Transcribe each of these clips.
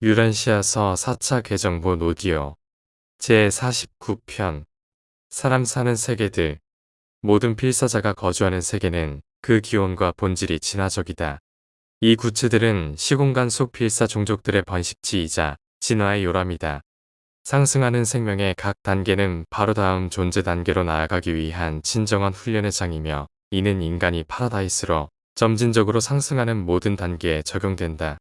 유란시아서 4차 개정본 오디오 제49편 사람 사는 세계들. 모든 필사자가 거주하는 세계는 그 기원과 본질이 진화적이다. 이 구체들은 시공간 속 필사 종족들의 번식지이자 진화의 요람이다. 상승하는 생명의 각 단계는 바로 다음 존재 단계로 나아가기 위한 진정한 훈련의 장이며, 이는 인간이 파라다이스로 점진적으로 상승하는 모든 단계에 적용된다.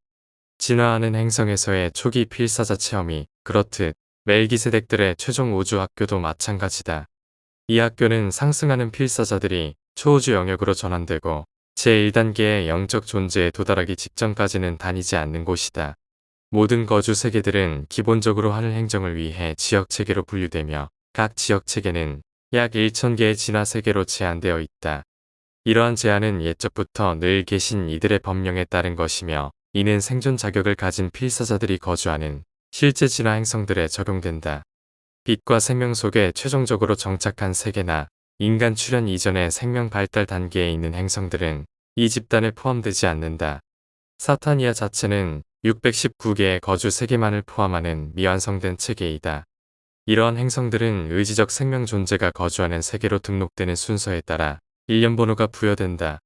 진화하는 행성에서의 초기 필사자 체험이 그렇듯 멜기세덱들의 최종 우주 학교도 마찬가지다. 이 학교는 상승하는 필사자들이 초우주 영역으로 전환되고 제1단계의 영적 존재에 도달하기 직전까지는 다니지 않는 곳이다. 모든 거주 세계들은 기본적으로 하늘 행정을 위해 지역체계로 분류되며, 각 지역체계는 약 1000개의 진화 세계로 제한되어 있다. 이러한 제한은 옛적부터 늘 계신 이들의 법령에 따른 것이며, 이는 생존 자격을 가진 필사자들이 거주하는 실제 진화 행성들에 적용된다. 빛과 생명 속에 최종적으로 정착한 세계나 인간 출현 이전의 생명 발달 단계에 있는 행성들은 이 집단에 포함되지 않는다. 사타니아 자체는 619개의 거주 세계만을 포함하는 미완성된 체계이다. 이러한 행성들은 의지적 생명 존재가 거주하는 세계로 등록되는 순서에 따라 일련 번호가 부여된다.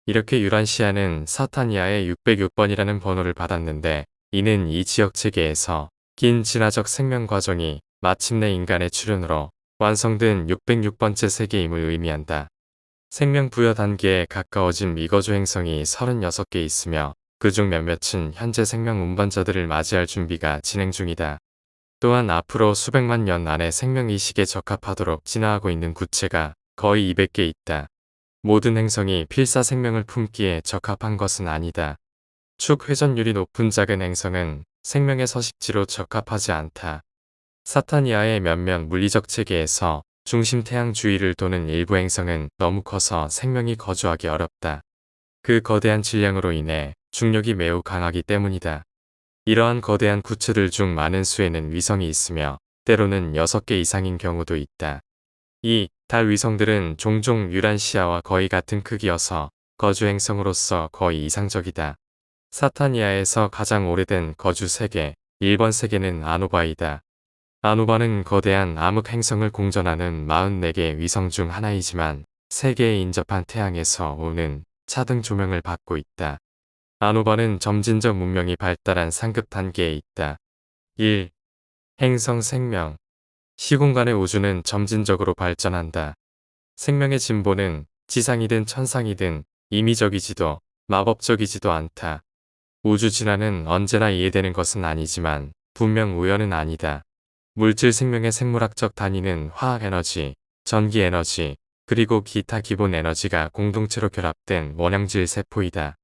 이렇게 유란시아는 사타니아의 606번이라는 번호를 받았는데, 이는 이 지역 체계에서 긴 진화적 생명 과정이 마침내 인간의 출현으로 완성된 606번째 세계임을 의미한다. 생명 부여 단계에 가까워진 미거주 행성이 36개 있으며, 그중 몇몇은 현재 생명 운반자들을 맞이할 준비가 진행 중이다. 또한 앞으로 수백만 년 안에 생명 이식에 적합하도록 진화하고 있는 구체가 거의 200개 있다. 모든 행성이 필사 생명을 품기에 적합한 것은 아니다. 축 회전율이 높은 작은 행성은 생명의 서식지로 적합하지 않다. 사타니아의 몇몇 물리적 체계에서 중심 태양 주위를 도는 일부 행성은 너무 커서 생명이 거주하기 어렵다. 그 거대한 질량으로 인해 중력이 매우 강하기 때문이다. 이러한 거대한 구체들 중 많은 수에는 위성이 있으며, 때로는 6개 이상인 경우도 있다. 이 달 위성들은 종종 유란시아와 거의 같은 크기여서 거주 행성으로서 거의 이상적이다. 사타니아에서 가장 오래된 거주 세계 1번 세계는 아노바이다. 아노바는 거대한 암흑 행성을 공전하는 44개의 위성 중 하나이지만 세계에 인접한 태양에서 오는 차등 조명을 받고 있다. 아노바는 점진적 문명이 발달한 상급 단계에 있다. 1. 행성 생명. 시공간의 우주는 점진적으로 발전한다. 생명의 진보는 지상이든 천상이든 임의적이지도 마법적이지도 않다. 우주 진화는 언제나 이해되는 것은 아니지만 분명 우연은 아니다. 물질 생명의 생물학적 단위는 화학에너지, 전기에너지, 그리고 기타 기본 에너지가 공동체로 결합된 원형질 세포이다.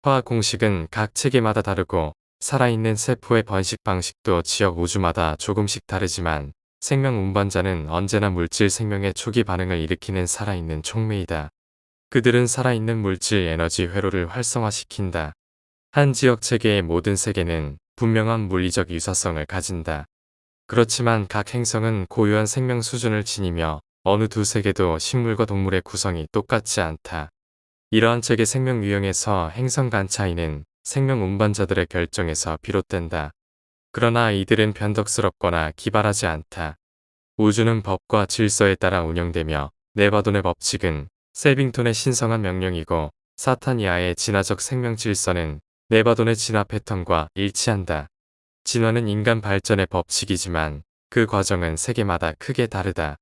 화학 공식은 각 체계마다 다르고, 살아있는 세포의 번식 방식도 지역 우주마다 조금씩 다르지만, 생명 운반자는 언제나 물질 생명의 초기 반응을 일으키는 살아있는 촉매이다. 그들은 살아있는 물질 에너지 회로를 활성화시킨다. 한 지역 체계의 모든 세계는 분명한 물리적 유사성을 가진다. 그렇지만 각 행성은 고유한 생명 수준을 지니며, 어느 두 세계도 식물과 동물의 구성이 똑같지 않다. 이러한 체계 생명 유형에서 행성 간 차이는 생명 운반자들의 결정에서 비롯된다. 그러나 이들은 변덕스럽거나 기발하지 않다. 우주는 법과 질서에 따라 운영되며, 네바돈의 법칙은 셀빙톤의 신성한 명령이고, 사타니아의 진화적 생명 질서는 네바돈의 진화 패턴과 일치한다. 진화는 인간 발전의 법칙이지만 그 과정은 세계마다 크게 다르다.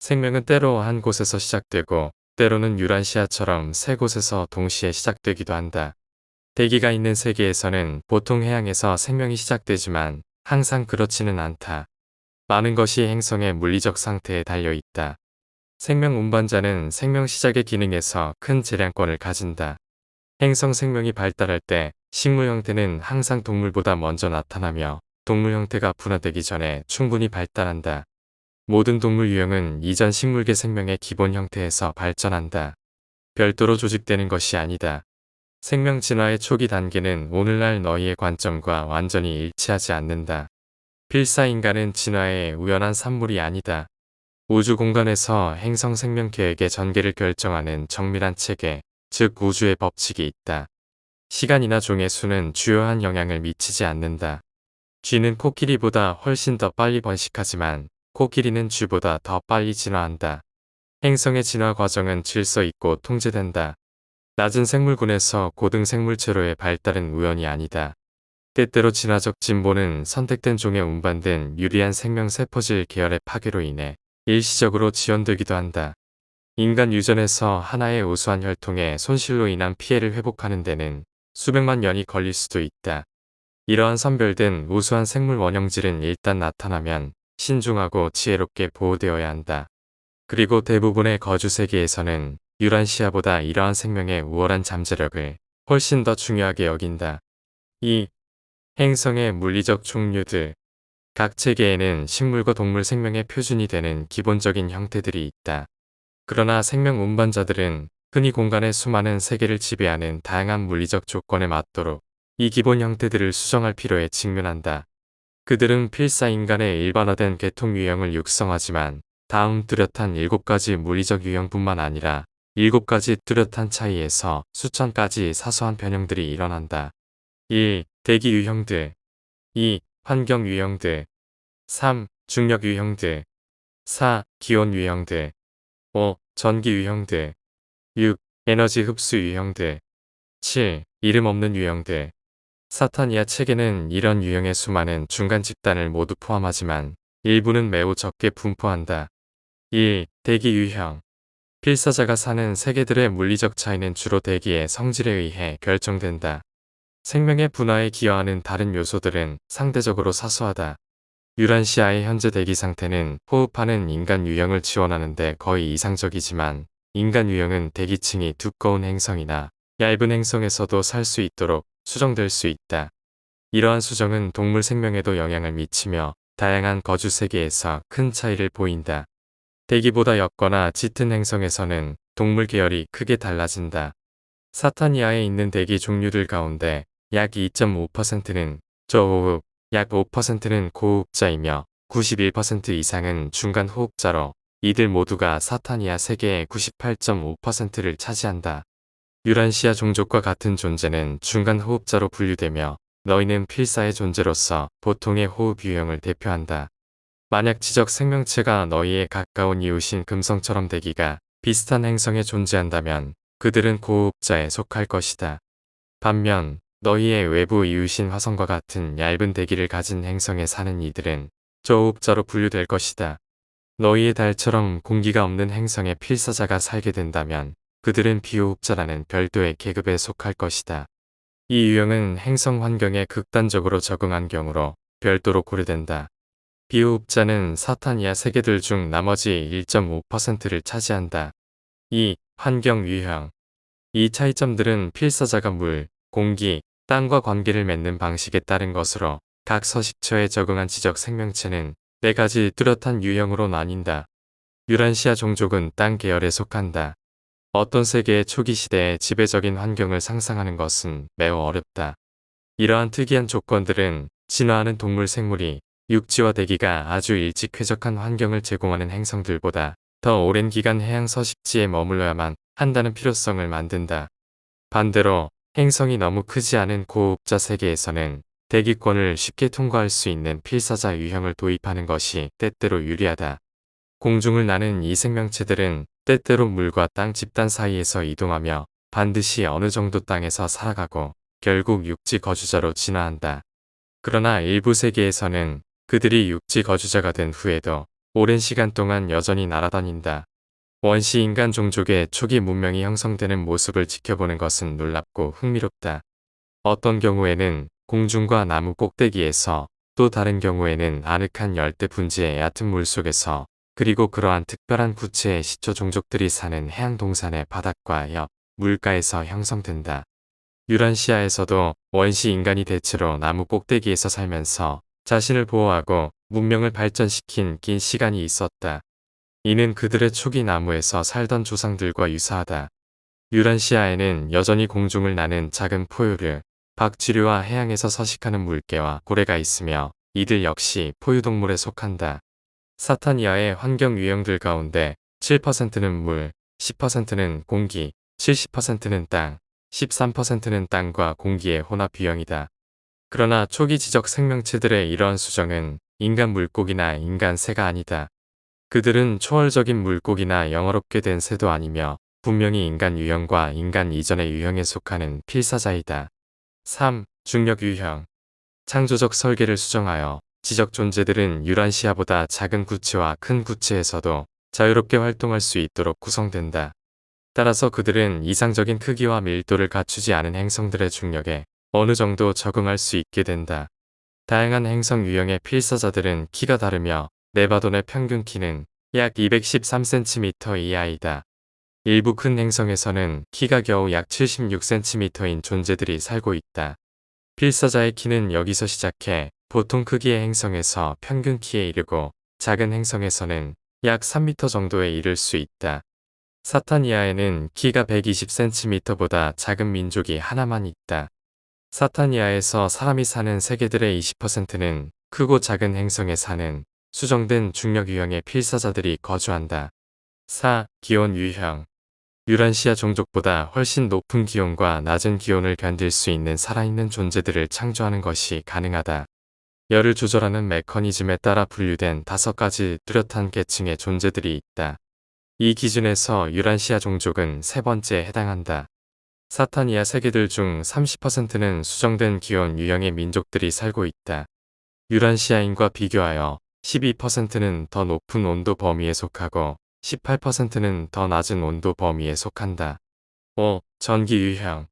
생명은 때로 한 곳에서 시작되고, 때로는 유란시아처럼 세 곳에서 동시에 시작되기도 한다. 대기가 있는 세계에서는 보통 해양에서 생명이 시작되지만 항상 그렇지는 않다. 많은 것이 행성의 물리적 상태에 달려 있다. 생명 운반자는 생명 시작의 기능에서 큰 재량권을 가진다. 행성 생명이 발달할 때 식물 형태는 항상 동물보다 먼저 나타나며, 동물 형태가 분화되기 전에 충분히 발달한다. 모든 동물 유형은 이전 식물계 생명의 기본 형태에서 발전한다. 별도로 조직되는 것이 아니다. 생명 진화의 초기 단계는 오늘날 너희의 관점과 완전히 일치하지 않는다. 필사 인간은 진화의 우연한 산물이 아니다. 우주 공간에서 행성 생명 계획의 전개를 결정하는 정밀한 체계, 즉 우주의 법칙이 있다. 시간이나 종의 수는 주요한 영향을 미치지 않는다. 쥐는 코끼리보다 훨씬 더 빨리 번식하지만 코끼리는 쥐보다 더 빨리 진화한다. 행성의 진화 과정은 질서 있고 통제된다. 낮은 생물군에서 고등 생물체로의 발달은 우연이 아니다. 때때로 진화적 진보는 선택된 종에 운반된 유리한 생명 세포질 계열의 파괴로 인해 일시적으로 지연되기도 한다. 인간 유전에서 하나의 우수한 혈통의 손실로 인한 피해를 회복하는 데는 수백만 년이 걸릴 수도 있다. 이러한 선별된 우수한 생물 원형질은 일단 나타나면 신중하고 지혜롭게 보호되어야 한다. 그리고 대부분의 거주 세계에서는 유란시아보다 이러한 생명의 우월한 잠재력을 훨씬 더 중요하게 여긴다. 2. 행성의 물리적 종류들. 각 체계에는 식물과 동물 생명의 표준이 되는 기본적인 형태들이 있다. 그러나 생명 운반자들은 흔히 공간의 수많은 세계를 지배하는 다양한 물리적 조건에 맞도록 이 기본 형태들을 수정할 필요에 직면한다. 그들은 필사 인간의 일반화된 계통 유형을 육성하지만 다음 뚜렷한 7가지 물리적 유형뿐만 아니라 7가지 뚜렷한 차이에서 수천 가지 사소한 변형들이 일어난다. 1. 대기 유형들. 2. 환경 유형들. 3. 중력 유형들. 4. 기온 유형들. 5. 전기 유형들. 6. 에너지 흡수 유형들. 7. 이름 없는 유형들. 사타니아 체계는 이런 유형의 수많은 중간 집단을 모두 포함하지만 일부는 매우 적게 분포한다. 1. 대기 유형. 필사자가 사는 세계들의 물리적 차이는 주로 대기의 성질에 의해 결정된다. 생명의 분화에 기여하는 다른 요소들은 상대적으로 사소하다. 유란시아의 현재 대기 상태는 호흡하는 인간 유형을 지원하는 데 거의 이상적이지만 인간 유형은 대기층이 두꺼운 행성이나 얇은 행성에서도 살 수 있도록 수정될 수 있다. 이러한 수정은 동물 생명에도 영향을 미치며 다양한 거주 세계에서 큰 차이를 보인다. 대기보다 옅거나 짙은 행성에서는 동물 계열이 크게 달라진다. 사타니아에 있는 대기 종류들 가운데 약 2.5%는 저호흡, 약 5%는 고호흡자이며 91% 이상은 중간 호흡자로 이들 모두가 사타니아 세계의 98.5%를 차지한다. 유란시아 종족과 같은 존재는 중간 호흡자로 분류되며 너희는 필사의 존재로서 보통의 호흡 유형을 대표한다. 만약 지적 생명체가 너희의 가까운 이웃인 금성처럼 대기가 비슷한 행성에 존재한다면 그들은 고호흡자에 속할 것이다. 반면 너희의 외부 이웃인 화성과 같은 얇은 대기를 가진 행성에 사는 이들은 저호흡자로 분류될 것이다. 너희의 달처럼 공기가 없는 행성에 필사자가 살게 된다면 그들은 비호흡자라는 별도의 계급에 속할 것이다. 이 유형은 행성 환경에 극단적으로 적응한 경우로 별도로 고려된다. 비호흡자는 사타니아 세계들 중 나머지 1.5%를 차지한다. 2. 환경 유형. 이 차이점들은 필사자가 물, 공기, 땅과 관계를 맺는 방식에 따른 것으로 각 서식처에 적응한 지적 생명체는 4가지 뚜렷한 유형으로 나뉜다. 유란시아 종족은 땅 계열에 속한다. 어떤 세계의 초기 시대의 지배적인 환경을 상상하는 것은 매우 어렵다. 이러한 특이한 조건들은 진화하는 동물 생물이 육지와 대기가 아주 일찍 쾌적한 환경을 제공하는 행성들보다 더 오랜 기간 해양 서식지에 머물러야만 한다는 필요성을 만든다. 반대로 행성이 너무 크지 않은 고호흡자 세계에서는 대기권을 쉽게 통과할 수 있는 필사자 유형을 도입하는 것이 때때로 유리하다. 공중을 나는 이 생명체들은 때때로 물과 땅 집단 사이에서 이동하며 반드시 어느 정도 땅에서 살아가고 결국 육지 거주자로 진화한다. 그러나 일부 세계에서는 그들이 육지 거주자가 된 후에도 오랜 시간 동안 여전히 날아다닌다. 원시 인간 종족의 초기 문명이 형성되는 모습을 지켜보는 것은 놀랍고 흥미롭다. 어떤 경우에는 공중과 나무 꼭대기에서, 또 다른 경우에는 아늑한 열대 분지의 얕은 물속에서, 그리고 그러한 특별한 구체의 시초 종족들이 사는 해양 동산의 바닥과 옆 물가에서 형성된다. 유란시아에서도 원시 인간이 대체로 나무 꼭대기에서 살면서 자신을 보호하고 문명을 발전시킨 긴 시간이 있었다. 이는 그들의 초기 나무에서 살던 조상들과 유사하다. 유란시아에는 여전히 공중을 나는 작은 포유류, 박쥐류와 해양에서 서식하는 물개와 고래가 있으며 이들 역시 포유동물에 속한다. 사타니아의 환경 유형들 가운데 7%는 물, 10%는 공기, 70%는 땅, 13%는 땅과 공기의 혼합 유형이다. 그러나 초기 지적 생명체들의 이러한 수정은 인간 물고기나 인간 새가 아니다. 그들은 초월적인 물고기나 영어롭게 된 새도 아니며 분명히 인간 유형과 인간 이전의 유형에 속하는 필사자이다. 3. 중력 유형. 창조적 설계를 수정하여 지적 존재들은 유란시아보다 작은 구체와 큰 구체에서도 자유롭게 활동할 수 있도록 구성된다. 따라서 그들은 이상적인 크기와 밀도를 갖추지 않은 행성들의 중력에 어느 정도 적응할 수 있게 된다. 다양한 행성 유형의 필사자들은 키가 다르며 네바돈의 평균 키는 약 213cm 이하이다. 일부 큰 행성에서는 키가 겨우 약 76cm인 존재들이 살고 있다. 필사자의 키는 여기서 시작해 보통 크기의 행성에서 평균 키에 이르고 작은 행성에서는 약 3m 정도에 이를 수 있다. 사타니아에는 키가 120cm보다 작은 민족이 하나만 있다. 사타니아에서 사람이 사는 세계들의 20%는 크고 작은 행성에 사는 수정된 중력 유형의 필사자들이 거주한다. 4. 기온 유형. 유란시아 종족보다 훨씬 높은 기온과 낮은 기온을 견딜 수 있는 살아있는 존재들을 창조하는 것이 가능하다. 열을 조절하는 메커니즘에 따라 분류된 5가지 뚜렷한 계층의 존재들이 있다. 이 기준에서 유란시아 종족은 세 번째에 해당한다. 사타니아 세계들 중 30%는 수정된 기온 유형의 민족들이 살고 있다. 유란시아인과 비교하여 12%는 더 높은 온도 범위에 속하고 18%는 더 낮은 온도 범위에 속한다. 5. 전기 유형.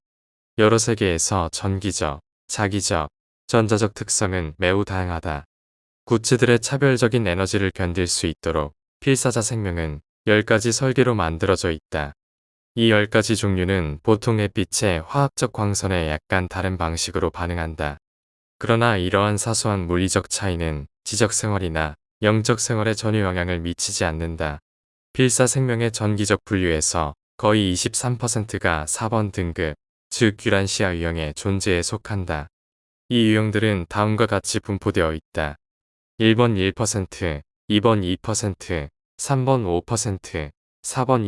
여러 세계에서 전기적, 자기적, 전자적 특성은 매우 다양하다. 구체들의 차별적인 에너지를 견딜 수 있도록 필사자 생명은 10가지 설계로 만들어져 있다. 이 10가지 종류는 보통 햇빛의 화학적 광선에 약간 다른 방식으로 반응한다. 그러나 이러한 사소한 물리적 차이는 지적 생활이나 영적 생활에 전혀 영향을 미치지 않는다. 필사 생명의 전기적 분류에서 거의 23%가 4번 등급, 즉 유란시아 유형의 존재에 속한다. 이 유형들은 다음과 같이 분포되어 있다. 1번 1%, 2번 2%, 3번 5%, 4번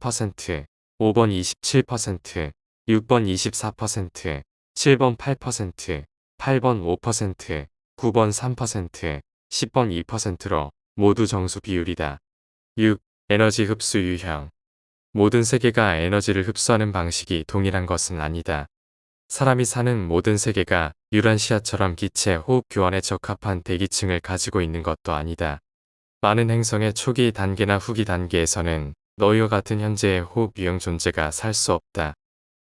23%, 5번 27%, 6번 24%, 7번 8%, 8번 5%, 9번 3%, 10번 2%로 모두 정수 비율이다. 6. 에너지 흡수 유형. 모든 세계가 에너지를 흡수하는 방식이 동일한 것은 아니다. 사람이 사는 모든 세계가 유란시아처럼 기체 호흡 교환에 적합한 대기층을 가지고 있는 것도 아니다. 많은 행성의 초기 단계나 후기 단계에서는 너희와 같은 현재의 호흡 유형 존재가 살 수 없다.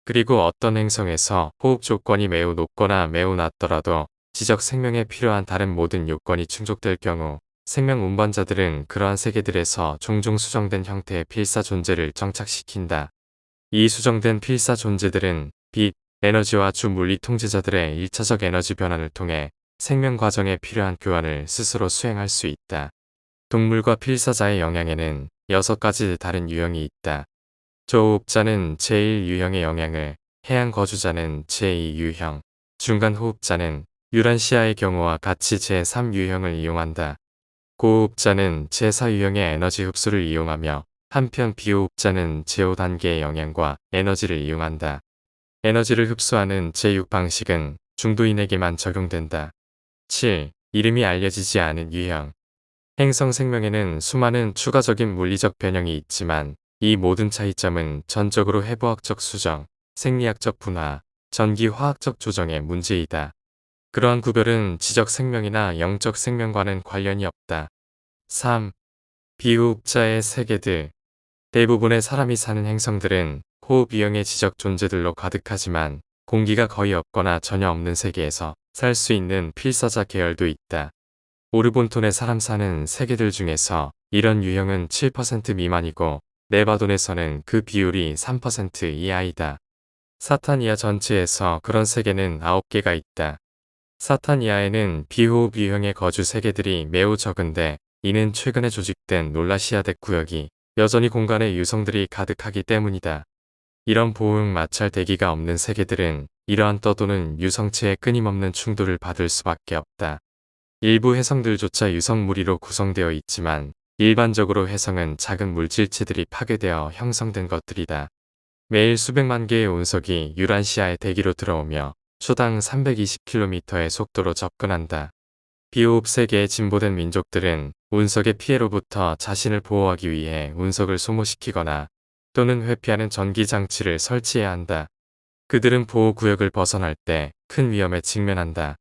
그리고 어떤 행성에서 호흡 조건이 매우 높거나 매우 낮더라도 지적 생명에 필요한 다른 모든 요건이 충족될 경우 생명 운반자들은 그러한 세계들에서 종종 수정된 형태의 필사 존재를 정착시킨다. 이 수정된 필사 존재들은 빛, 에너지와 주 물리 통제자들의 1차적 에너지 변환을 통해 생명 과정에 필요한 교환을 스스로 수행할 수 있다. 동물과 필사자의 영향에는 6가지 다른 유형이 있다. 저호흡자는 제1유형의 영향을, 해양 거주자는 제2유형, 중간 호흡자는 유란시아의 경우와 같이 제3유형을 이용한다. 고호흡자는 제4유형의 에너지 흡수를 이용하며 한편 비호흡자는 제5단계의 영향과 에너지를 이용한다. 에너지를 흡수하는 제6 방식은 중도인에게만 적용된다. 7. 이름이 알려지지 않은 유형. 행성 생명에는 수많은 추가적인 물리적 변형이 있지만 이 모든 차이점은 전적으로 해부학적 수정, 생리학적 분화, 전기 화학적 조정의 문제이다. 그러한 구별은 지적 생명이나 영적 생명과는 관련이 없다. 3. 비호흡자의 세계들. 대부분의 사람이 사는 행성들은 호흡 유형의 지적 존재들로 가득하지만 공기가 거의 없거나 전혀 없는 세계에서 살 수 있는 필사자 계열도 있다. 오르본톤의 사람 사는 세계들 중에서 이런 유형은 7% 미만이고 네바돈에서는 그 비율이 3% 이하이다. 사타니아 전체에서 그런 세계는 9개가 있다. 사타니아에는 비호흡 유형의 거주 세계들이 매우 적은데 이는 최근에 조직된 놀라시아덱 구역이 여전히 공간에 유성들이 가득하기 때문이다. 이런 보호용 마찰 대기가 없는 세계들은 이러한 떠도는 유성체의 끊임없는 충돌을 받을 수밖에 없다. 일부 해성들조차 유성무리로 구성되어 있지만 일반적으로 해성은 작은 물질체들이 파괴되어 형성된 것들이다. 매일 수백만 개의 운석이 유란시아의 대기로 들어오며 초당 320km의 속도로 접근한다. 비호흡 세계에 진보된 민족들은 운석의 피해로부터 자신을 보호하기 위해 운석을 소모시키거나 또는 회피하는 전기장치를 설치해야 한다. 그들은 보호구역을 벗어날 때 큰 위험에 직면한다.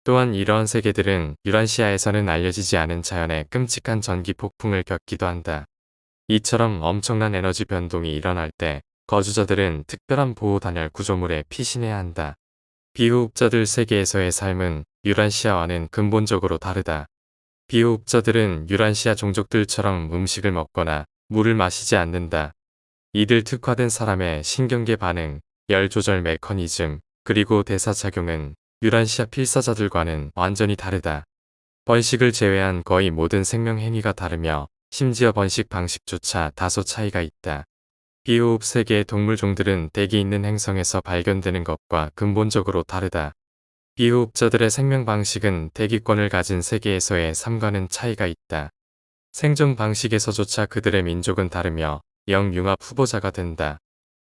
또한 이러한 세계들은 유란시아에서는 알려지지 않은 자연의 끔찍한 전기 폭풍을 겪기도 한다. 이처럼 엄청난 에너지 변동이 일어날 때 거주자들은 특별한 보호 단열 구조물에 피신해야 한다. 비호흡자들 세계에서의 삶은 유란시아와는 근본적으로 다르다. 비호흡자들은 유란시아 종족들처럼 음식을 먹거나 물을 마시지 않는다. 이들 특화된 사람의 신경계 반응, 열 조절 메커니즘, 그리고 대사작용은 유란시아 필사자들과는 완전히 다르다. 번식을 제외한 거의 모든 생명 행위가 다르며 심지어 번식 방식조차 다소 차이가 있다. 비호흡 세계의 동물종들은 대기 있는 행성에서 발견되는 것과 근본적으로 다르다. 비호흡자들의 생명 방식은 대기권을 가진 세계에서의 삶과는 차이가 있다. 생존 방식에서조차 그들의 민족은 다르며 영융합 후보자가 된다.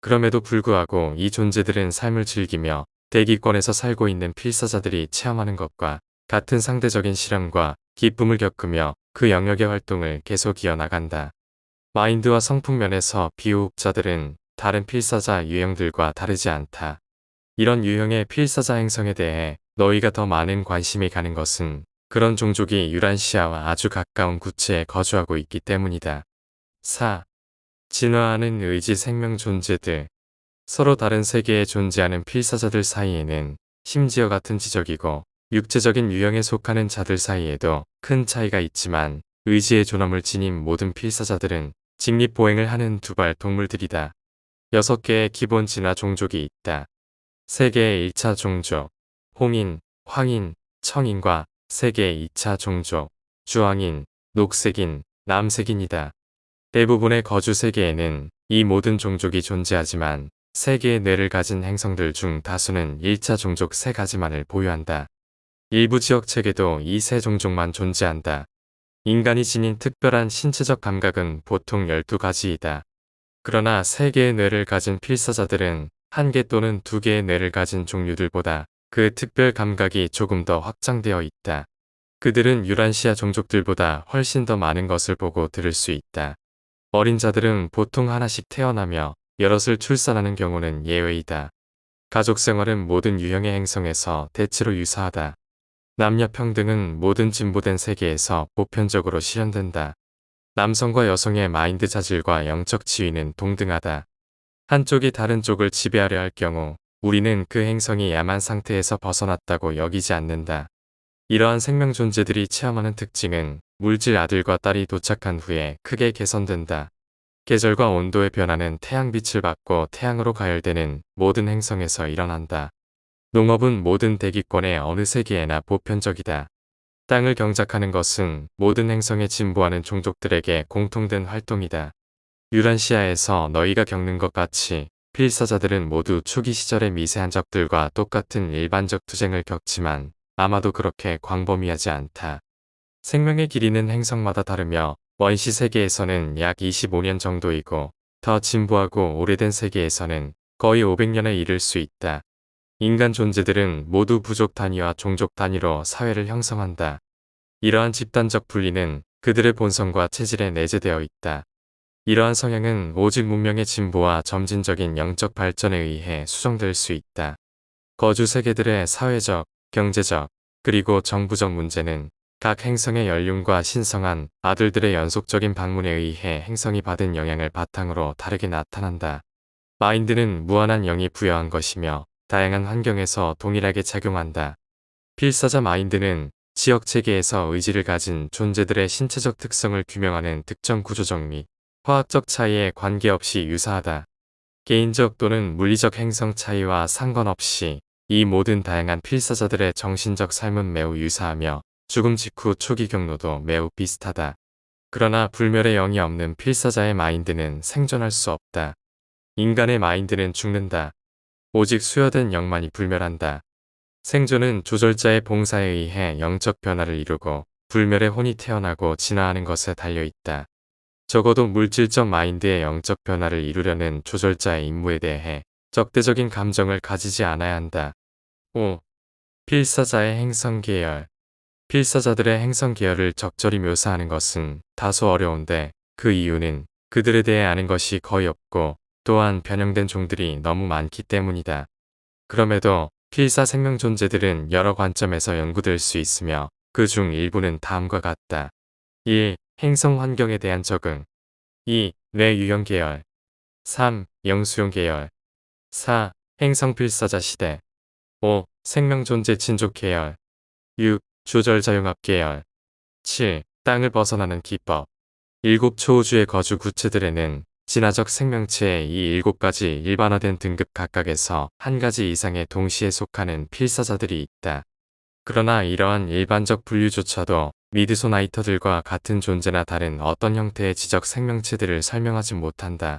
그럼에도 불구하고 이 존재들은 삶을 즐기며 대기권에서 살고 있는 필사자들이 체험하는 것과 같은 상대적인 시련과 기쁨을 겪으며 그 영역의 활동을 계속 이어나간다. 마인드와 성품 면에서 비호흡자들은 다른 필사자 유형들과 다르지 않다. 이런 유형의 필사자 행성에 대해 너희가 더 많은 관심이 가는 것은 그런 종족이 유란시아와 아주 가까운 구체에 거주하고 있기 때문이다. 4. 진화하는 의지 생명 존재들. 서로 다른 세계에 존재하는 필사자들 사이에는 심지어 같은 지적이고 육체적인 유형에 속하는 자들 사이에도 큰 차이가 있지만 의지의 존엄을 지닌 모든 필사자들은 직립보행을 하는 두발 동물들이다. 6개의 기본 진화 종족이 있다. 세계의 1차 종족, 홍인, 황인, 청인과 세계의 2차 종족, 주황인, 녹색인, 남색인이다. 대부분의 거주 세계에는 이 모든 종족이 존재하지만 세계의 뇌를 가진 행성들 중 다수는 1차 종족 3가지만을 보유한다. 일부 지역 체계도 이 세 종족만 존재한다. 인간이 지닌 특별한 신체적 감각은 보통 12가지이다. 그러나 3개의 뇌를 가진 필사자들은 1개 또는 2개의 뇌를 가진 종류들보다 그 특별 감각이 조금 더 확장되어 있다. 그들은 유란시아 종족들보다 훨씬 더 많은 것을 보고 들을 수 있다. 어린 자들은 보통 하나씩 태어나며 여럿을 출산하는 경우는 예외이다. 가족 생활은 모든 유형의 행성에서 대체로 유사하다. 남녀 평등은 모든 진보된 세계에서 보편적으로 실현된다. 남성과 여성의 마인드 자질과 영적 지위는 동등하다. 한쪽이 다른 쪽을 지배하려 할 경우 우리는 그 행성이 야만 상태에서 벗어났다고 여기지 않는다. 이러한 생명 존재들이 체험하는 특징은 물질 아들과 딸이 도착한 후에 크게 개선된다. 계절과 온도의 변화는 태양빛을 받고 태양으로 가열되는 모든 행성에서 일어난다. 농업은 모든 대기권의 어느 세계에나 보편적이다. 땅을 경작하는 것은 모든 행성에 진보하는 종족들에게 공통된 활동이다. 유란시아에서 너희가 겪는 것 같이 필사자들은 모두 초기 시절의 미세한 적들과 똑같은 일반적 투쟁을 겪지만 아마도 그렇게 광범위하지 않다. 생명의 길이는 행성마다 다르며 원시 세계에서는 약 25년 정도이고 더 진보하고 오래된 세계에서는 거의 500년에 이를 수 있다. 인간 존재들은 모두 부족 단위와 종족 단위로 사회를 형성한다. 이러한 집단적 분리는 그들의 본성과 체질에 내재되어 있다. 이러한 성향은 오직 문명의 진보와 점진적인 영적 발전에 의해 수정될 수 있다. 거주 세계들의 사회적, 경제적, 그리고 정부적 문제는 각 행성의 연륜과 신성한 아들들의 연속적인 방문에 의해 행성이 받은 영향을 바탕으로 다르게 나타난다. 마인드는 무한한 영이 부여한 것이며 다양한 환경에서 동일하게 작용한다. 필사자 마인드는 지역 체계에서 의지를 가진 존재들의 신체적 특성을 규명하는 특정 구조적 및 화학적 차이에 관계없이 유사하다. 개인적 또는 물리적 행성 차이와 상관없이 이 모든 다양한 필사자들의 정신적 삶은 매우 유사하며 죽음 직후 초기 경로도 매우 비슷하다. 그러나 불멸의 영이 없는 필사자의 마인드는 생존할 수 없다. 인간의 마인드는 죽는다. 오직 수여된 영만이 불멸한다. 생존은 조절자의 봉사에 의해 영적 변화를 이루고 불멸의 혼이 태어나고 진화하는 것에 달려있다. 적어도 물질적 마인드의 영적 변화를 이루려는 조절자의 임무에 대해 적대적인 감정을 가지지 않아야 한다. 5. 필사자의 행성 계열. 필사자들의 행성 계열을 적절히 묘사하는 것은 다소 어려운데 그 이유는 그들에 대해 아는 것이 거의 없고 또한 변형된 종들이 너무 많기 때문이다. 그럼에도 필사 생명 존재들은 여러 관점에서 연구될 수 있으며 그 중 일부는 다음과 같다. 1. 행성 환경에 대한 적응. 2. 뇌 유형 계열. 3. 영수용 계열. 4. 행성 필사자 시대. 5. 생명 존재 친족 계열. 6. 조절 자융합 계열. 7. 땅을 벗어나는 기법. 7 초우주의 거주 구체들에는 진화적 생명체의 이 7가지 일반화된 등급 각각에서 한 가지 이상에 동시에 속하는 필사자들이 있다. 그러나 이러한 일반적 분류조차도 미드소나이터들과 같은 존재나 다른 어떤 형태의 지적 생명체들을 설명하지 못한다.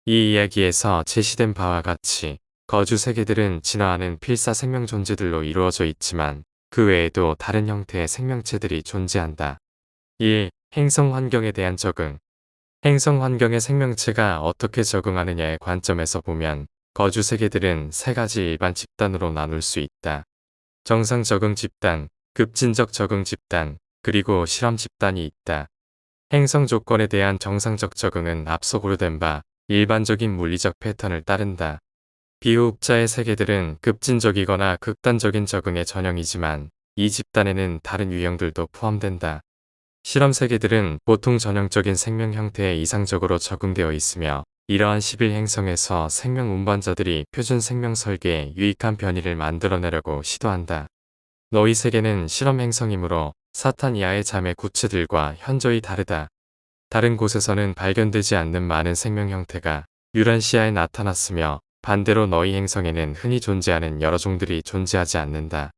이 이야기에서 제시된 바와 같이 거주 세계들은 진화하는 필사 생명 존재들로 이루어져 있지만 그 외에도 다른 형태의 생명체들이 존재한다. 1. 행성 환경에 대한 적응. 행성 환경에 생명체가 어떻게 적응하느냐의 관점에서 보면 거주 세계들은 세 가지 일반 집단으로 나눌 수 있다. 정상 적응 집단, 급진적 적응 집단, 그리고 실험 집단이 있다. 행성 조건에 대한 정상적 적응은 앞서 고려된 바 일반적인 물리적 패턴을 따른다. 비호흡자의 세계들은 급진적이거나 극단적인 적응의 전형이지만 이 집단에는 다른 유형들도 포함된다. 실험 세계들은 보통 전형적인 생명 형태에 이상적으로 적응되어 있으며 이러한 11행성에서 생명 운반자들이 표준 생명 설계에 유익한 변이를 만들어내려고 시도한다. 너희 세계는 실험 행성이므로 사탄 이하의 잠의 구체들과 현저히 다르다. 다른 곳에서는 발견되지 않는 많은 생명 형태가 유란시아에 나타났으며 반대로 너희 행성에는 흔히 존재하는 여러 종들이 존재하지 않는다.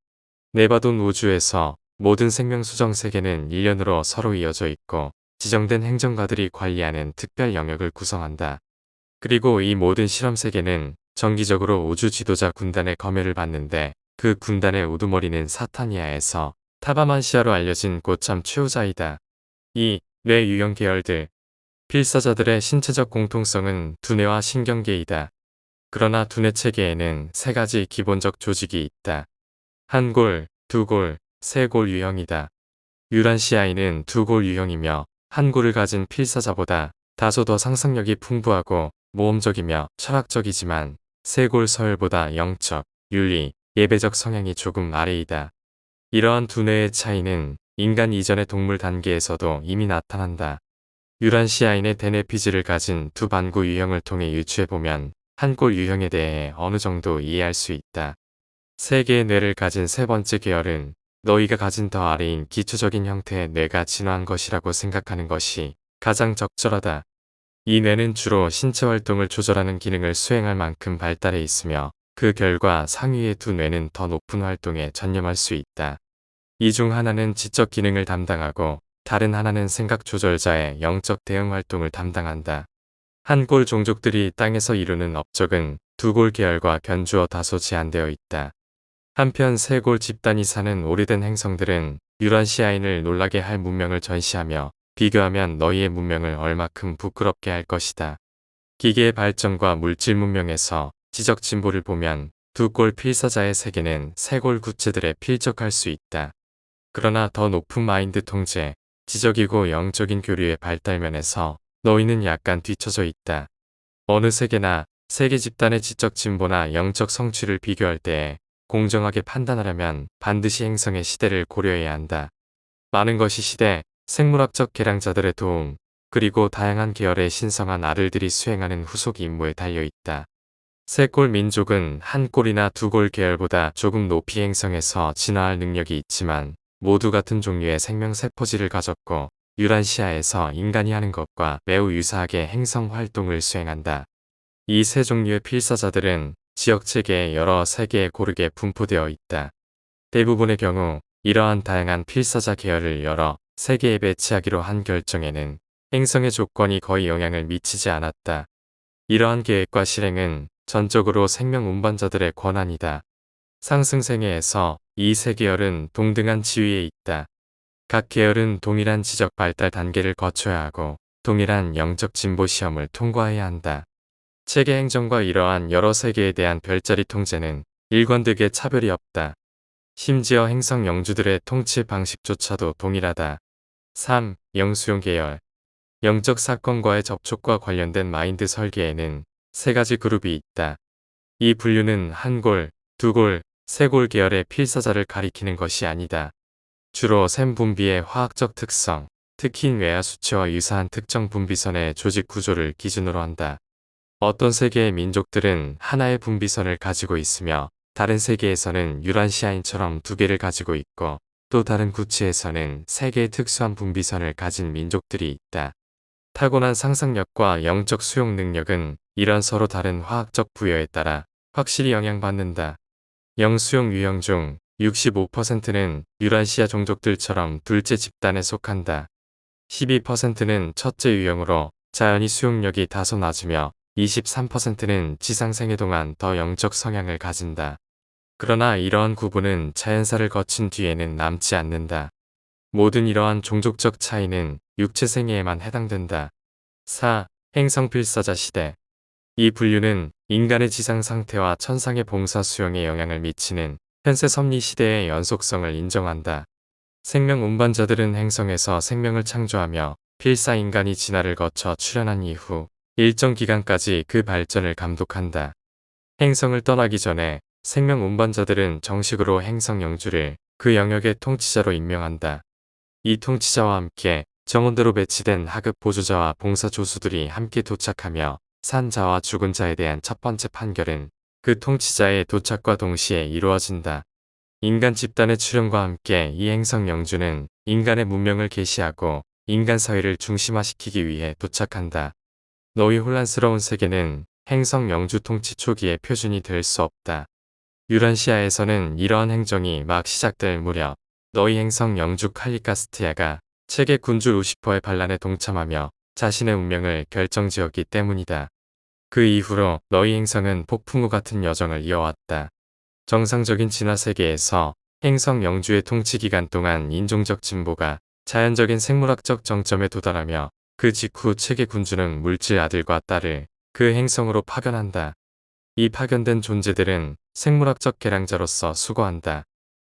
네바돈 우주에서 모든 생명 수정 세계는 일련으로 서로 이어져 있고 지정된 행정가들이 관리하는 특별 영역을 구성한다. 그리고 이 모든 실험 세계는 정기적으로 우주 지도자 군단의 검열을 받는데 그 군단의 우두머리는 사타니아에서 타바만시아로 알려진 고참 최후자이다. 2. 뇌 유형 계열들. 필사자들의 신체적 공통성은 두뇌와 신경계이다. 그러나 두뇌 체계에는 세 가지 기본적 조직이 있다. 한 골, 두 골, 세 골 유형이다. 유란시아인은 두 골 유형이며 한 골을 가진 필사자보다 다소 더 상상력이 풍부하고 모험적이며 철학적이지만 세 골 서열보다 영적, 윤리, 예배적 성향이 조금 아래이다. 이러한 두뇌의 차이는 인간 이전의 동물 단계에서도 이미 나타난다. 유란시아인의 데네피즈를 가진 두 반구 유형을 통해 유추해보면 한 골 유형에 대해 어느 정도 이해할 수 있다. 세 개의 뇌를 가진 세 번째 계열은 너희가 가진 더 아래인 기초적인 형태의 뇌가 진화한 것이라고 생각하는 것이 가장 적절하다. 이 뇌는 주로 신체 활동을 조절하는 기능을 수행할 만큼 발달해 있으며 그 결과 상위의 두 뇌는 더 높은 활동에 전념할 수 있다. 이 중 하나는 지적 기능을 담당하고 다른 하나는 생각 조절자의 영적 대응 활동을 담당한다. 한 골 종족들이 땅에서 이루는 업적은 두 골 계열과 견주어 다소 제한되어 있다. 한편 세 골 집단이 사는 오래된 행성들은 유란시아인을 놀라게 할 문명을 전시하며 비교하면 너희의 문명을 얼마큼 부끄럽게 할 것이다. 기계의 발전과 물질 문명에서 지적 진보를 보면 두 골 필사자의 세계는 세 골 구체들에 필적할 수 있다. 그러나 더 높은 마인드 통제, 지적이고 영적인 교류의 발달면에서 너희는 약간 뒤처져 있다. 어느 세계나 세계 집단의 지적 진보나 영적 성취를 비교할 때에 공정하게 판단하려면 반드시 행성의 시대를 고려해야 한다. 많은 것이 시대, 생물학적 계량자들의 도움, 그리고 다양한 계열의 신성한 아들들이 수행하는 후속 임무에 달려있다. 세 골 민족은 한 골이나 두 골 계열보다 조금 높이 행성에서 진화할 능력이 있지만 모두 같은 종류의 생명세포질을 가졌고 유란시아에서 인간이 하는 것과 매우 유사하게 행성 활동을 수행한다. 이 세 종류의 필사자들은 지역체계의 여러 세계에 고르게 분포되어 있다. 대부분의 경우 이러한 다양한 필사자 계열을 여러 세계에 배치하기로 한 결정에는 행성의 조건이 거의 영향을 미치지 않았다. 이러한 계획과 실행은 전적으로 생명 운반자들의 권한이다. 상승생애에서 이 세 계열은 동등한 지위에 있다. 각 계열은 동일한 지적 발달 단계를 거쳐야 하고 동일한 영적 진보 시험을 통과해야 한다. 체계 행정과 이러한 여러 세계에 대한 별자리 통제는 일관되게 차별이 없다. 심지어 행성 영주들의 통치 방식조차도 동일하다. 3. 영수용 계열. 영적 사건과의 접촉과 관련된 마인드 설계에는 세 가지 그룹이 있다. 이 분류는 한 골, 두 골, 세 골 계열의 필사자를 가리키는 것이 아니다. 주로 샘 분비의 화학적 특성, 특히 뇌하 수치와 유사한 특정 분비선의 조직 구조를 기준으로 한다. 어떤 세계의 민족들은 하나의 분비선을 가지고 있으며 다른 세계에서는 유란시아인처럼 두 개를 가지고 있고 또 다른 구치에서는 세 개의 특수한 분비선을 가진 민족들이 있다. 타고난 상상력과 영적 수용 능력은 이런 서로 다른 화학적 부여에 따라 확실히 영향받는다. 영수용 유형 중 65%는 유란시아 종족들처럼 둘째 집단에 속한다. 12%는 첫째 유형으로 자연히 수용력이 다소 낮으며 23%는 지상생애 동안 더 영적 성향을 가진다. 그러나 이러한 구분은 자연사를 거친 뒤에는 남지 않는다. 모든 이러한 종족적 차이는 육체생애에만 해당된다. 4. 행성필사자 시대. 이 분류는 인간의 지상 상태와 천상의 봉사 수용에 영향을 미치는 현세 섭리 시대의 연속성을 인정한다. 생명 운반자들은 행성에서 생명을 창조하며 필사 인간이 진화를 거쳐 출현한 이후 일정 기간까지 그 발전을 감독한다. 행성을 떠나기 전에 생명 운반자들은 정식으로 행성 영주를 그 영역의 통치자로 임명한다. 이 통치자와 함께 정원대로 배치된 하급 보조자와 봉사 조수들이 함께 도착하며 산 자와 죽은 자에 대한 첫 번째 판결은 그 통치자의 도착과 동시에 이루어진다. 인간 집단의 출현과 함께 이 행성 영주는 인간의 문명을 계시하고 인간 사회를 중심화시키기 위해 도착한다. 너희 혼란스러운 세계는 행성 영주 통치 초기의 표준이 될 수 없다. 유란시아에서는 이러한 행정이 막 시작될 무렵 너희 행성 영주 칼리카스티아가 책의 군주 루시퍼의 반란에 동참하며 자신의 운명을 결정지었기 때문이다. 그 이후로 너희 행성은 폭풍우 같은 여정을 이어왔다. 정상적인 진화 세계에서 행성 영주의 통치 기간 동안 인종적 진보가 자연적인 생물학적 정점에 도달하며 그 직후 책의 군주는 물질 아들과 딸을 그 행성으로 파견한다. 이 파견된 존재들은 생물학적 개량자로서 수고한다.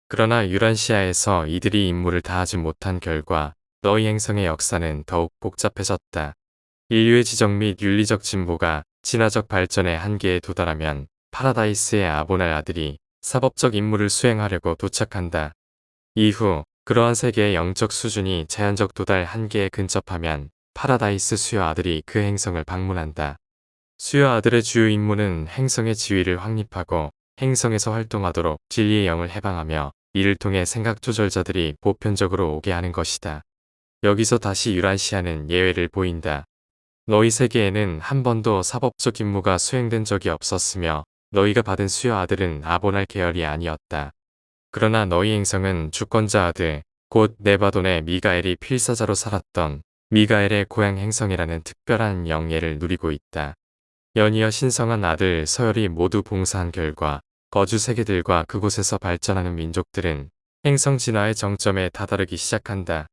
그러나 유란시아에서 이들이 임무를 다하지 못한 결과 너희 행성의 역사는 더욱 복잡해졌다. 인류의 지적 및 윤리적 진보가 진화적 발전의 한계에 도달하면 파라다이스의 아보날 아들이 사법적 임무를 수행하려고 도착한다. 이후 그러한 세계의 영적 수준이 자연적 도달 한계에 근접하면 파라다이스 수여 아들이 그 행성을 방문한다. 수여 아들의 주요 임무는 행성의 지위를 확립하고 행성에서 활동하도록 진리의 영을 해방하며 이를 통해 생각 조절자들이 보편적으로 오게 하는 것이다. 여기서 다시 유란시아는 예외를 보인다. 너희 세계에는 한 번도 사법적 임무가 수행된 적이 없었으며 너희가 받은 수여 아들은 아보날 계열이 아니었다. 그러나 너희 행성은 주권자 아들, 곧 네바돈의 미가엘이 필사자로 살았던 미가엘의 고향 행성이라는 특별한 영예를 누리고 있다. 연이어 신성한 아들 서열이 모두 봉사한 결과 거주 세계들과 그곳에서 발전하는 민족들은 행성 진화의 정점에 다다르기 시작한다.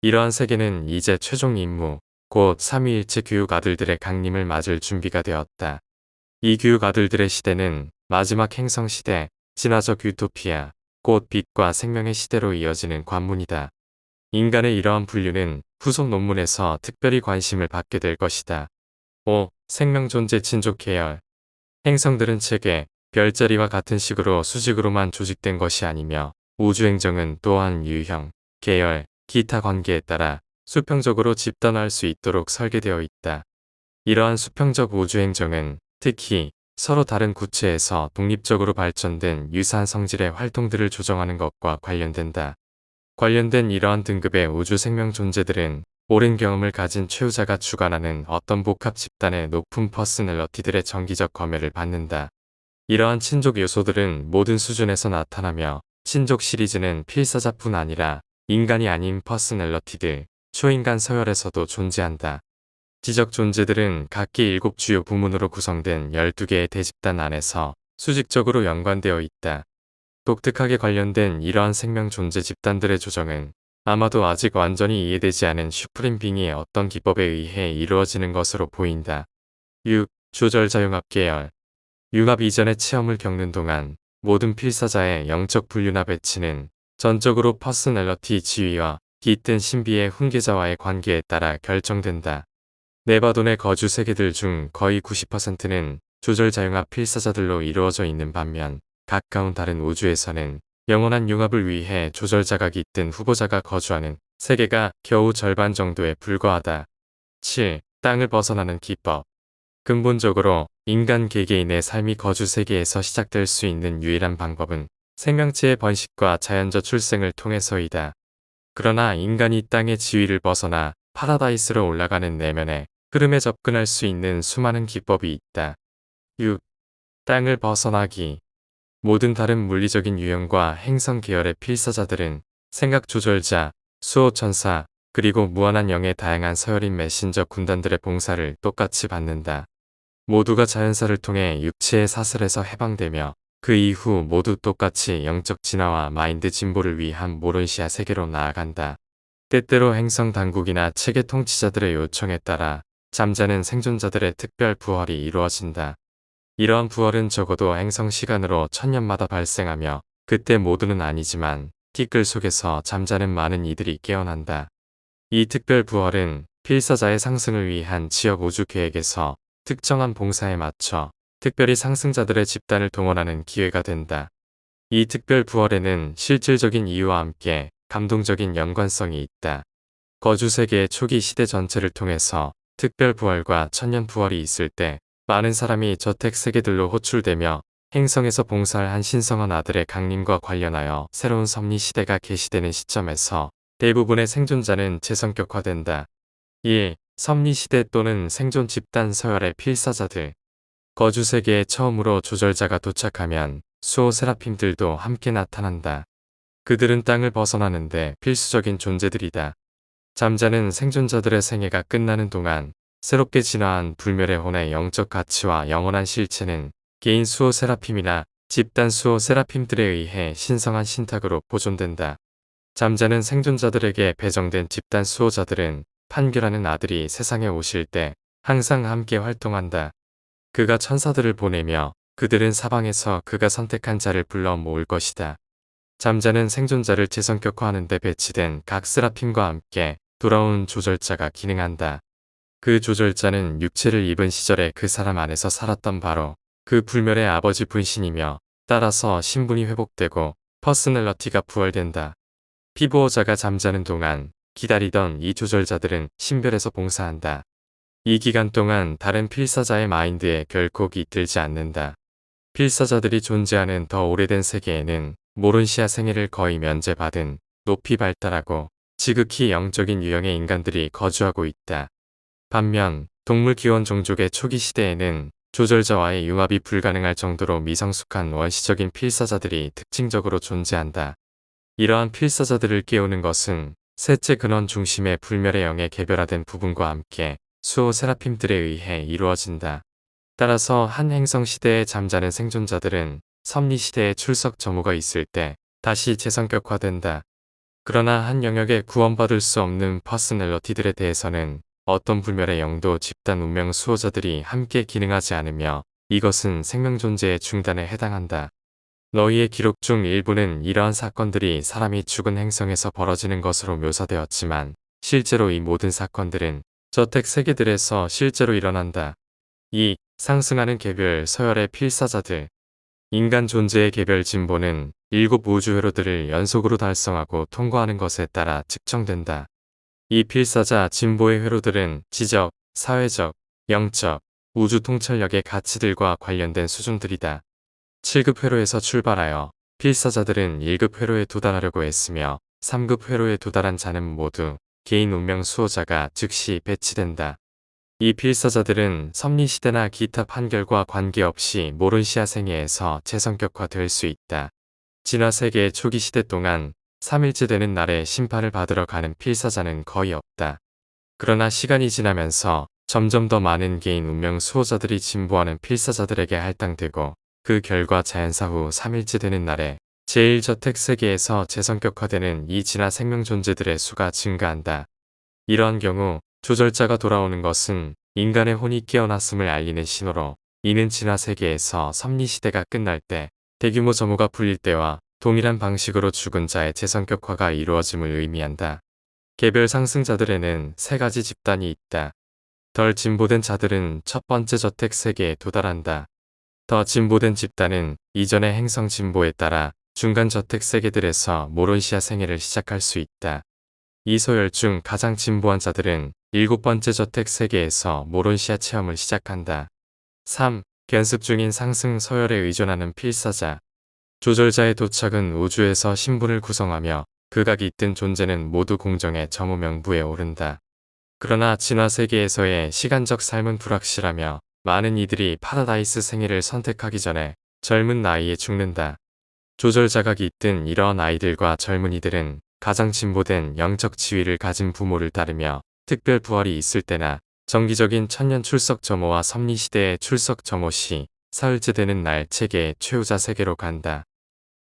이러한 세계는 이제 최종 임무, 곧 삼위일체 교육 아들들의 강림을 맞을 준비가 되었다. 이 교육 아들들의 시대는 마지막 행성 시대, 진화적 유토피아, 곧 빛과 생명의 시대로 이어지는 관문이다. 인간의 이러한 분류는 후속 논문에서 특별히 관심을 받게 될 것이다. 5. 생명 존재 친족 계열. 행성들은 체계, 별자리와 같은 식으로 수직으로만 조직된 것이 아니며 우주행정은 또한 유형, 계열, 기타 관계에 따라 수평적으로 집단화할 수 있도록 설계되어 있다. 이러한 수평적 우주행정은 특히 서로 다른 구체에서 독립적으로 발전된 유사한 성질의 활동들을 조정하는 것과 관련된다. 관련된 이러한 등급의 우주 생명 존재들은 오랜 경험을 가진 최후자가 주관하는 어떤 복합 집단의 높은 퍼스널러티들의 정기적 검열을 받는다. 이러한 친족 요소들은 모든 수준에서 나타나며 친족 시리즈는 필사자뿐 아니라 인간이 아닌 퍼스널러티들, 초인간 서열에서도 존재한다. 지적 존재들은 각기 7 주요 부문으로 구성된 12개의 대집단 안에서 수직적으로 연관되어 있다. 독특하게 관련된 이러한 생명 존재 집단들의 조정은 아마도 아직 완전히 이해되지 않은 슈프림 빙의 어떤 기법에 의해 이루어지는 것으로 보인다. 6. 조절자 융합 계열. 융합 이전의 체험을 겪는 동안 모든 필사자의 영적 분류나 배치는 전적으로 퍼스널러티 지위와 깃든 신비의 훈계자와의 관계에 따라 결정된다. 네바돈의 거주 세계들 중 거의 90%는 조절자융합 필사자들로 이루어져 있는 반면 가까운 다른 우주에서는 영원한 융합을 위해 조절자가 깃든 후보자가 거주하는 세계가 겨우 절반 정도에 불과하다. 7. 땅을 벗어나는 기법. 근본적으로 인간 개개인의 삶이 거주 세계에서 시작될 수 있는 유일한 방법은 생명체의 번식과 자연적 출생을 통해서이다. 그러나 인간이 땅의 지위를 벗어나 파라다이스로 올라가는 내면의 흐름에 접근할 수 있는 수많은 기법이 있다. 6. 땅을 벗어나기. 모든 다른 물리적인 유형과 행성 계열의 필사자들은 생각 조절자, 수호천사, 그리고 무한한 영의 다양한 서열인 메신저 군단들의 봉사를 똑같이 받는다. 모두가 자연사를 통해 육체의 사슬에서 해방되며 그 이후 모두 똑같이 영적 진화와 마인드 진보를 위한 모론시아 세계로 나아간다. 때때로 행성 당국이나 체계 통치자들의 요청에 따라 잠자는 생존자들의 특별 부활이 이루어진다. 이러한 부활은 적어도 행성 시간으로 1000년마다 발생하며 그때 모두는 아니지만 티끌 속에서 잠자는 많은 이들이 깨어난다. 이 특별 부활은 필사자의 상승을 위한 지역 우주 계획에서 특정한 봉사에 맞춰 특별히 상승자들의 집단을 동원하는 기회가 된다. 이 특별 부활에는 실질적인 이유와 함께 감동적인 연관성이 있다. 거주 세계의 초기 시대 전체를 통해서 특별 부활과 천년 부활이 있을 때 많은 사람이 저택 세계들로 호출되며 행성에서 봉사할 한 신성한 아들의 강림과 관련하여 새로운 섭리 시대가 개시되는 시점에서 대부분의 생존자는 재성격화된다. 1. 섭리 시대 또는 생존 집단 서열의 필사자들. 거주 세계에 처음으로 조절자가 도착하면 수호 세라핌들도 함께 나타난다. 그들은 땅을 벗어나는데 필수적인 존재들이다. 잠자는 생존자들의 생애가 끝나는 동안 새롭게 진화한 불멸의 혼의 영적 가치와 영원한 실체는 개인 수호 세라핌이나 집단 수호 세라핌들에 의해 신성한 신탁으로 보존된다. 잠자는 생존자들에게 배정된 집단 수호자들은 판결하는 아들이 세상에 오실 때 항상 함께 활동한다. 그가 천사들을 보내며 그들은 사방에서 그가 선택한 자를 불러 모을 것이다. 잠자는 생존자를 재성격화하는 데 배치된 각 세라핌과 함께 돌아온 조절자가 기능한다. 그 조절자는 육체를 입은 시절에 그 사람 안에서 살았던 바로 그 불멸의 아버지 분신이며 따라서 신분이 회복되고 퍼스널러티가 부활된다. 피부호자가 잠자는 동안 기다리던 이 조절자들은 신별에서 봉사한다. 이 기간 동안 다른 필사자의 마인드에 결코 깃들지 않는다. 필사자들이 존재하는 더 오래된 세계에는 모론시아 생애를 거의 면제받은 높이 발달하고 지극히 영적인 유형의 인간들이 거주하고 있다. 반면 동물 기원 종족의 초기 시대에는 조절자와의 융합이 불가능할 정도로 미성숙한 원시적인 필사자들이 특징적으로 존재한다. 이러한 필사자들을 깨우는 것은 셋째 근원 중심의 불멸의 영의 개별화된 부분과 함께 수호 세라핌들에 의해 이루어진다. 따라서 한 행성 시대에 잠자는 생존자들은 섭리 시대에 출석 점호가 있을 때 다시 재성격화된다. 그러나 한 영역에 구원받을 수 없는 퍼스널러티들에 대해서는 어떤 불멸의 영도 집단 운명 수호자들이 함께 기능하지 않으며 이것은 생명 존재의 중단에 해당한다. 너희의 기록 중 일부는 이러한 사건들이 사람이 죽은 행성에서 벌어지는 것으로 묘사되었지만 실제로 이 모든 사건들은 저택 세계들에서 실제로 일어난다. 2. 상승하는 개별 서열의 필사자들. 인간 존재의 개별 진보는 7 우주 회로들을 연속으로 달성하고 통과하는 것에 따라 측정된다. 이 필사자 진보의 회로들은 지적, 사회적, 영적, 우주 통찰력의 가치들과 관련된 수준들이다. 7급 회로에서 출발하여 필사자들은 1급 회로에 도달하려고 했으며 3급 회로에 도달한 자는 모두 개인 운명 수호자가 즉시 배치된다. 이 필사자들은 섭리시대나 기타 판결과 관계없이 모론시아 생애에서 재성격화될 수 있다. 진화세계의 초기 시대 동안 3일째 되는 날에 심판을 받으러 가는 필사자는 거의 없다. 그러나 시간이 지나면서 점점 더 많은 개인 운명 수호자들이 진보하는 필사자들에게 할당되고 그 결과 자연사 후 3일째 되는 날에 제1저택 세계에서 재성격화되는 이 진화 생명 존재들의 수가 증가한다. 이러한 경우 조절자가 돌아오는 것은 인간의 혼이 깨어났음을 알리는 신호로 이는 진화 세계에서 섭리시대가 끝날 때 대규모 점호가 풀릴 때와 동일한 방식으로 죽은 자의 재성격화가 이루어짐을 의미한다. 개별 상승자들에는 세 가지 집단이 있다. 덜 진보된 자들은 첫 번째 저택 세계에 도달한다. 더 진보된 집단은 이전의 행성 진보에 따라 중간 저택 세계들에서 모론시아 생애를 시작할 수 있다. 이 소열 중 가장 진보한 자들은 일곱 번째 저택 세계에서 모론시아 체험을 시작한다. 3. 견습 중인 상승 서열에 의존하는 필사자. 조절자의 도착은 우주에서 신분을 구성하며 극악이 있든 존재는 모두 공정의 점호 명부에 오른다. 그러나 진화 세계에서의 시간적 삶은 불확실하며 많은 이들이 파라다이스 생애를 선택하기 전에 젊은 나이에 죽는다. 조절자각이 있든 이러한 아이들과 젊은이들은 가장 진보된 영적 지위를 가진 부모를 따르며 특별 부활이 있을 때나 정기적인 천년 출석 점호와 섭리시대의 출석 점호 시 사흘째 되는 날 체계의 최후자 세계로 간다.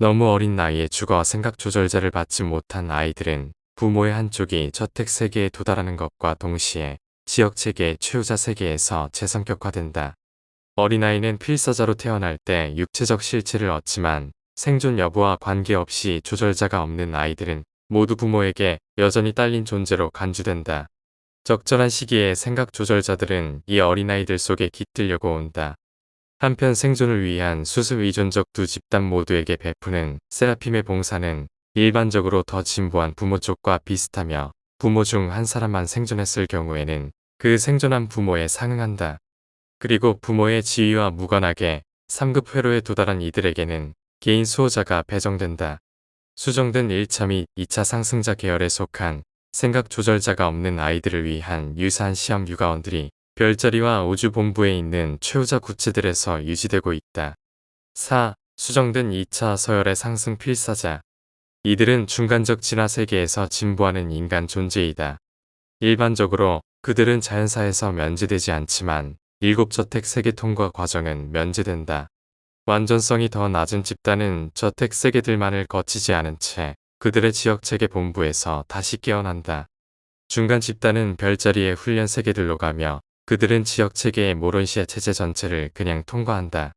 너무 어린 나이에 죽어 생각 조절자를 받지 못한 아이들은 부모의 한쪽이 저택 세계에 도달하는 것과 동시에 지역 체계의 최후자 세계에서 재성격화된다. 어린아이는 필사자로 태어날 때 육체적 실체를 얻지만 생존 여부와 관계없이 조절자가 없는 아이들은 모두 부모에게 여전히 딸린 존재로 간주된다. 적절한 시기에 생각 조절자들은 이 어린아이들 속에 깃들려고 온다. 한편 생존을 위한 수습 의존적 두 집단 모두에게 베푸는 세라핌의 봉사는 일반적으로 더 진보한 부모 쪽과 비슷하며 부모 중 한 사람만 생존했을 경우에는 그 생존한 부모에 상응한다. 그리고 부모의 지위와 무관하게 3급 회로에 도달한 이들에게는 개인 수호자가 배정된다. 수정된 1차 및 2차 상승자 계열에 속한 생각 조절자가 없는 아이들을 위한 유사한 시험 유가원들이 별자리와 우주본부에 있는 최후자 구체들에서 유지되고 있다. 4. 수정된 2차 서열의 상승 필사자. 이들은 중간적 진화 세계에서 진보하는 인간 존재이다. 일반적으로 그들은 자연사에서 면제되지 않지만 7저택 세계 통과 과정은 면제된다. 완전성이 더 낮은 집단은 저택 세계들만을 거치지 않은 채 그들의 지역체계 본부에서 다시 깨어난다. 중간 집단은 별자리의 훈련 세계들로 가며 그들은 지역체계의 모론시아 체제 전체를 그냥 통과한다.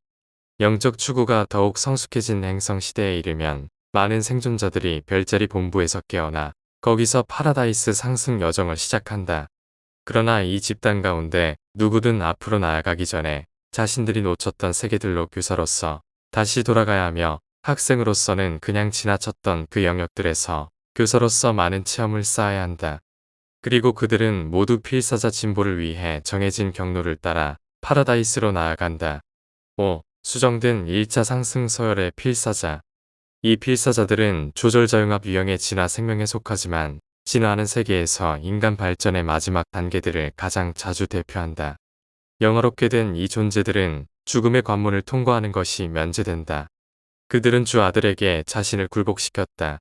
영적 추구가 더욱 성숙해진 행성 시대에 이르면 많은 생존자들이 별자리 본부에서 깨어나 거기서 파라다이스 상승 여정을 시작한다. 그러나 이 집단 가운데 누구든 앞으로 나아가기 전에 자신들이 놓쳤던 세계들로 교사로서 다시 돌아가야 하며 학생으로서는 그냥 지나쳤던 그 영역들에서 교사로서 많은 체험을 쌓아야 한다. 그리고 그들은 모두 필사자 진보를 위해 정해진 경로를 따라 파라다이스로 나아간다. 5. 수정된 1차 상승 서열의 필사자. 이 필사자들은 조절자융합 유형의 진화 생명에 속하지만 진화하는 세계에서 인간 발전의 마지막 단계들을 가장 자주 대표한다. 영화롭게 된 이 존재들은 죽음의 관문을 통과하는 것이 면제된다. 그들은 주 아들에게 자신을 굴복시켰다.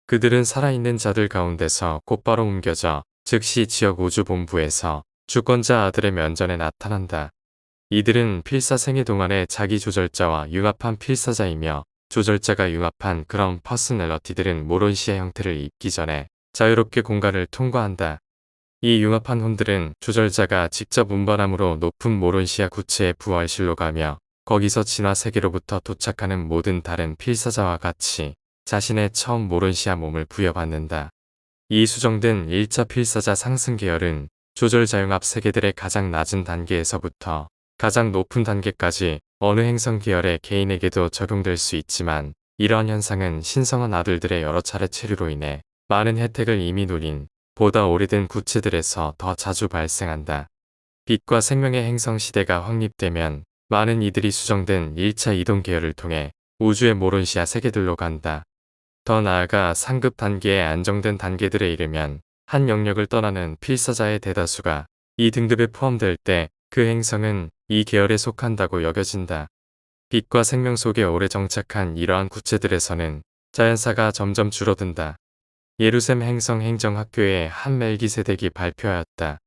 그들은 살아있는 자들 가운데서 곧바로 옮겨져 즉시 지역 우주본부에서 주권자 아들의 면전에 나타난다. 이들은 필사 생애 동안의 자기 조절자와 융합한 필사자이며 조절자가 융합한 그런 퍼스널러티들은 모론시아 형태를 입기 전에 자유롭게 공간을 통과한다. 이 융합한 혼들은 조절자가 직접 운반함으로 높은 모론시아 구체의 부활실로 가며 거기서 진화 세계로부터 도착하는 모든 다른 필사자와 같이 자신의 처음 모론시아 몸을 부여받는다. 이 수정된 1차 필사자 상승 계열은 조절자융합 세계들의 가장 낮은 단계에서부터 가장 높은 단계까지 어느 행성 계열의 개인에게도 적용될 수 있지만 이러한 현상은 신성한 아들들의 여러 차례 체류로 인해 많은 혜택을 이미 누린 보다 오래된 구체들에서 더 자주 발생한다. 빛과 생명의 행성 시대가 확립되면 많은 이들이 수정된 1차 이동 계열을 통해 우주의 모론시아 세계들로 간다. 더 나아가 상급 단계의 안정된 단계들에 이르면 한 영역을 떠나는 필사자의 대다수가 이 등급에 포함될 때 그 행성은 이 계열에 속한다고 여겨진다. 빛과 생명 속에 오래 정착한 이러한 구체들에서는 자연사가 점점 줄어든다. 예루셈 행성 행정학교의 한 멜기세덱이 발표하였다.